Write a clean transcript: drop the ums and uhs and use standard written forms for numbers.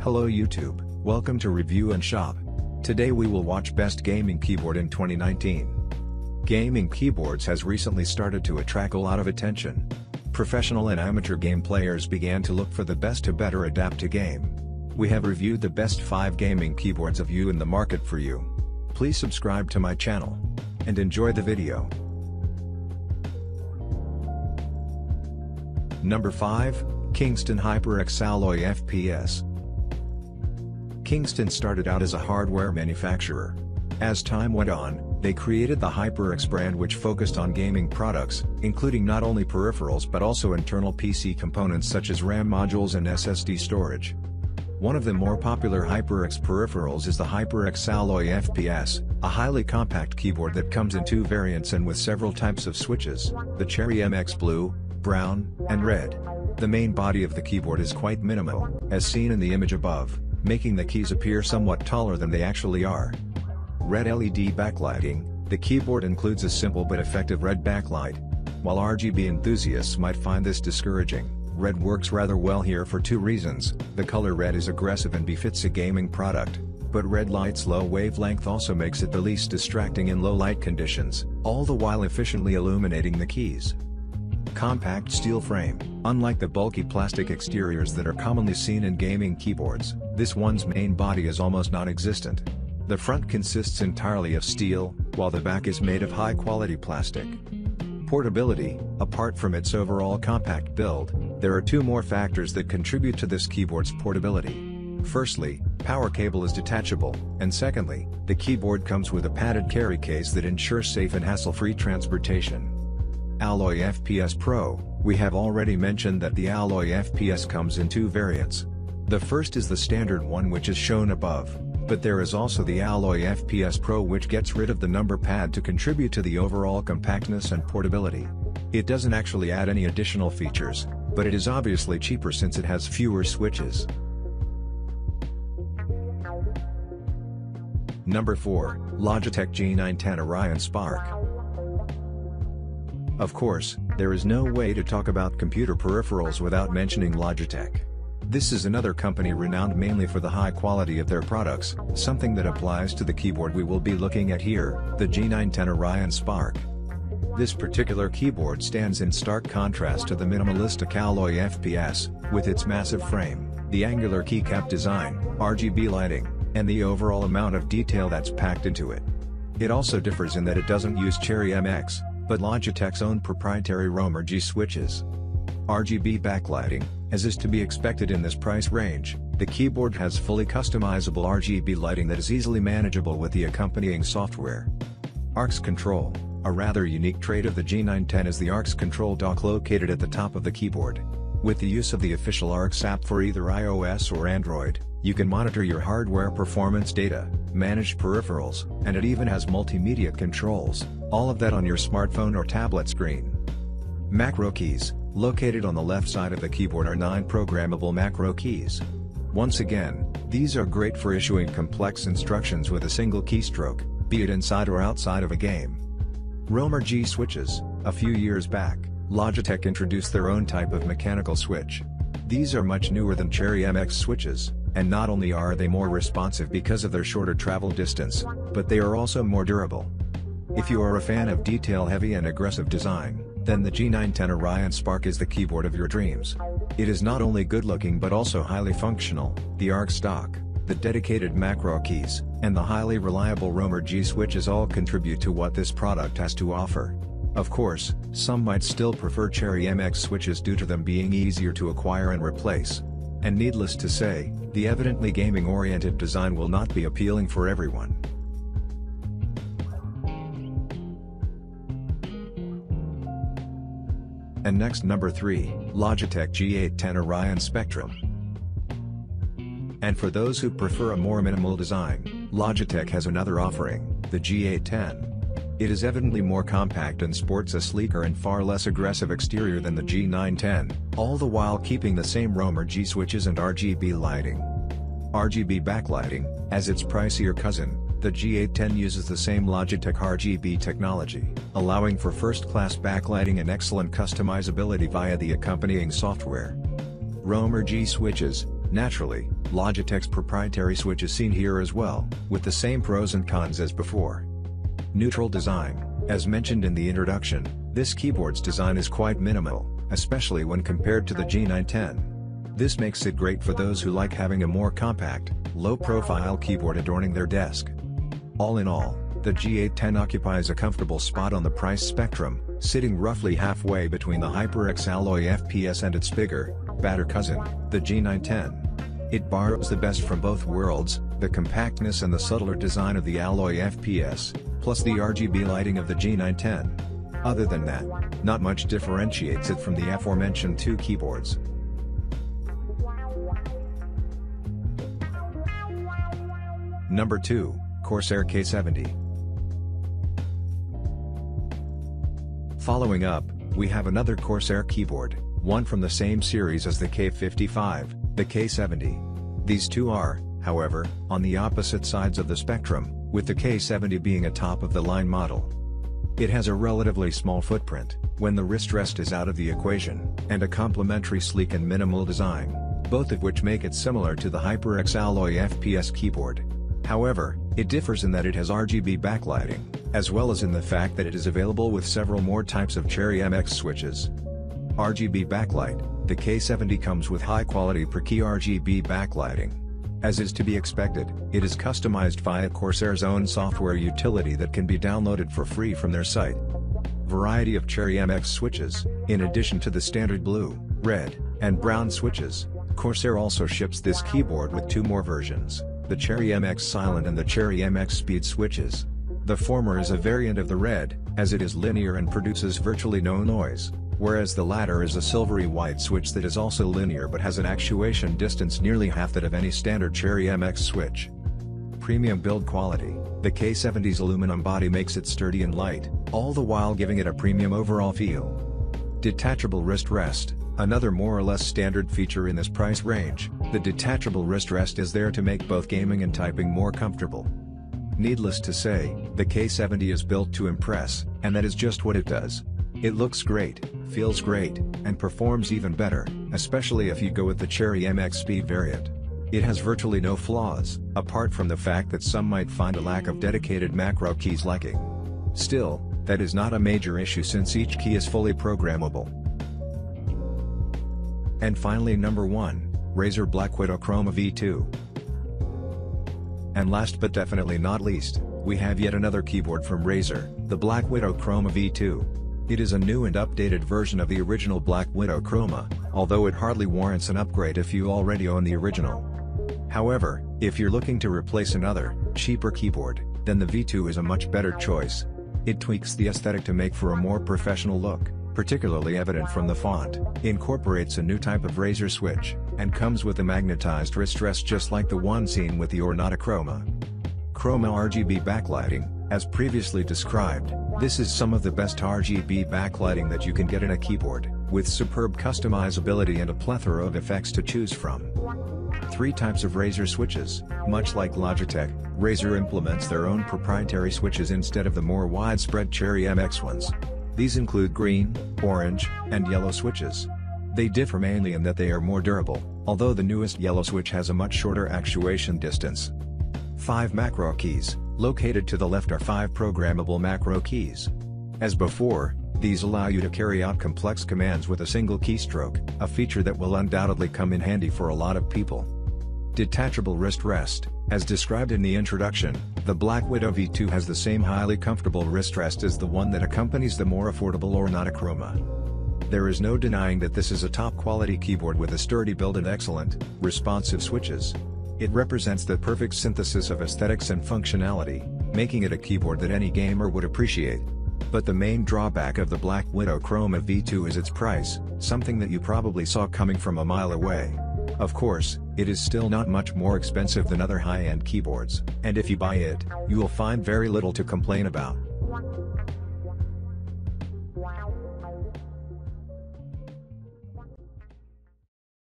Hello YouTube, welcome to Review and Shop. Today we will watch Best Gaming Keyboard in 2019. Gaming keyboards has recently started to attract a lot of attention. Professional and amateur game players began to look for the best to better adapt to game. We have reviewed the best 5 gaming keyboards of you in the market for you. Please subscribe to my channel. And enjoy the video. Number 5, Kingston HyperX Alloy FPS. Kingston started out as a hardware manufacturer. As time went on, they created the HyperX brand, which focused on gaming products, including not only peripherals but also internal PC components such as RAM modules and SSD storage. One of the more popular HyperX peripherals is the HyperX Alloy FPS, a highly compact keyboard that comes in 2 variants and with several types of switches, the Cherry MX Blue, Brown, and Red. The main body of the keyboard is quite minimal, as seen in the image above, making the keys appear somewhat taller than they actually are. Red LED backlighting. The keyboard includes a simple but effective red backlight. While RGB enthusiasts might find this discouraging, red works rather well here for 2 reasons. The color red is aggressive and befits a gaming product, but red light's low wavelength also makes it the least distracting in low light conditions, all the while efficiently illuminating the keys. Compact steel frame. Unlike the bulky plastic exteriors that are commonly seen in gaming keyboards, this one's main body is almost non-existent. The front consists entirely of steel, while the back is made of high-quality plastic. Portability. Apart from its overall compact build, there are 2 more factors that contribute to this keyboard's portability. Firstly, power cable is detachable, and secondly, the keyboard comes with a padded carry case that ensures safe and hassle-free transportation. Alloy FPS Pro. We have already mentioned that the Alloy FPS comes in 2 variants. The first is the standard one, which is shown above, but there is also the Alloy FPS Pro, which gets rid of the number pad to contribute to the overall compactness and portability. It doesn't actually add any additional features, but it is obviously cheaper since it has fewer switches. Number 4, Logitech G910 Orion Spark. Of course, there is no way to talk about computer peripherals without mentioning Logitech. This is another company renowned mainly for the high quality of their products, something that applies to the keyboard we will be looking at here, the G910 Orion Spark. This particular keyboard stands in stark contrast to the minimalistic Alloy FPS, with its massive frame, the angular keycap design, RGB lighting, and the overall amount of detail that's packed into it. It also differs in that it doesn't use Cherry MX, but Logitech's own proprietary Romer G switches. RGB backlighting. As is to be expected in this price range, the keyboard has fully customizable RGB lighting that is easily manageable with the accompanying software. ARX control. A rather unique trait of the G910 is the ARX control dock located at the top of the keyboard. With the use of the official ARX app for either iOS or Android, you can monitor your hardware performance data, manage peripherals, and it even has multimedia controls, all of that on your smartphone or tablet screen. Macro keys. Located on the left side of the keyboard are 9 programmable macro keys. Once again, these are great for issuing complex instructions with a single keystroke, be it inside or outside of a game. Romer G switches. A few years back, Logitech introduced their own type of mechanical switch. These are much newer than Cherry MX switches, and not only are they more responsive because of their shorter travel distance, but they are also more durable. If you are a fan of detail-heavy and aggressive design, then the G910 Orion Spark is the keyboard of your dreams. It is not only good-looking but also highly functional. The ARX dock, the dedicated macro keys, and the highly reliable Romer G switches all contribute to what this product has to offer. Of course, some might still prefer Cherry MX switches due to them being easier to acquire and replace. And needless to say, the evidently gaming-oriented design will not be appealing for everyone. And next, number 3, Logitech G810 Orion Spectrum. And for those who prefer a more minimal design, Logitech has another offering, the G810. It is evidently more compact and sports a sleeker and far less aggressive exterior than the G910, all the while keeping the same Romer G switches and RGB lighting. RGB backlighting. As its pricier cousin, the G810 uses the same Logitech RGB technology, allowing for first-class backlighting and excellent customizability via the accompanying software. Romer G switches. Naturally, Logitech's proprietary switch is seen here as well, with the same pros and cons as before. Neutral design. As mentioned in the introduction, this keyboard's design is quite minimal, especially when compared to the G910. This makes it great for those who like having a more compact, low-profile keyboard adorning their desk. All in all, the G810 occupies a comfortable spot on the price spectrum, sitting roughly halfway between the HyperX Alloy FPS and its bigger, badder cousin, the G910. It borrows the best from both worlds, the compactness and the subtler design of the Alloy FPS, plus the RGB lighting of the G910. Other than that, not much differentiates it from the aforementioned two keyboards. Number 2, Corsair K70. Following up, we have another Corsair keyboard, one from the same series as the K55, the K70. These two are, however, on the opposite sides of the spectrum, with the K70 being a top-of-the-line model. It has a relatively small footprint, when the wrist rest is out of the equation, and a complementary sleek and minimal design, both of which make it similar to the HyperX Alloy FPS keyboard. However, it differs in that it has RGB backlighting, as well as in the fact that it is available with several more types of Cherry MX switches. RGB backlight. The K70 comes with high-quality per-key RGB backlighting. As is to be expected, it is customized via Corsair's own software utility that can be downloaded for free from their site. Variety of Cherry MX switches. In addition to the standard blue, red, and brown switches, Corsair also ships this keyboard with two more versions, the Cherry MX Silent and the Cherry MX Speed switches. The former is a variant of the red, as it is linear and produces virtually no noise, whereas the latter is a silvery white switch that is also linear but has an actuation distance nearly half that of any standard Cherry MX switch. Premium build quality. The K70's aluminum body makes it sturdy and light, all the while giving it a premium overall feel. Detachable wrist rest. Another more or less standard feature in this price range, the detachable wrist rest is there to make both gaming and typing more comfortable. Needless to say, the K70 is built to impress, and that is just what it does. It looks great, feels great, and performs even better, especially if you go with the Cherry MX Speed variant. It has virtually no flaws, apart from the fact that some might find a lack of dedicated macro keys lacking. Still, that is not a major issue since each key is fully programmable. And finally, number 1, Razer Black Widow Chroma V2. And last but definitely not least, we have yet another keyboard from Razer, the Black Widow Chroma V2. It is a new and updated version of the original Black Widow Chroma, although it hardly warrants an upgrade if you already own the original. However, if you're looking to replace another, cheaper keyboard, then the V2 is a much better choice. It tweaks the aesthetic to make for a more professional look, particularly evident from the font, incorporates a new type of Razer switch, and comes with a magnetized wrist rest just like the one seen with the Ornata Chroma. Chroma RGB backlighting. As previously described, this is some of the best RGB backlighting that you can get in a keyboard, with superb customizability and a plethora of effects to choose from. 3 types of Razer switches. Much like Logitech, Razer implements their own proprietary switches instead of the more widespread Cherry MX ones. These include green, orange, and yellow switches. They differ mainly in that they are more durable, although the newest yellow switch has a much shorter actuation distance. 5 macro keys. Located to the left are 5 programmable macro keys. As before, these allow you to carry out complex commands with a single keystroke, a feature that will undoubtedly come in handy for a lot of people. Detachable wrist rest. As described in the introduction, the Black Widow V2 has the same highly comfortable wrist rest as the one that accompanies the more affordable Ornata Chroma. There is no denying that this is a top-quality keyboard with a sturdy build and excellent, responsive switches. It represents the perfect synthesis of aesthetics and functionality, making it a keyboard that any gamer would appreciate. But the main drawback of the Black Widow Chroma V2 is its price, something that you probably saw coming from a mile away. Of course, it is still not much more expensive than other high-end keyboards, and if you buy it, you will find very little to complain about.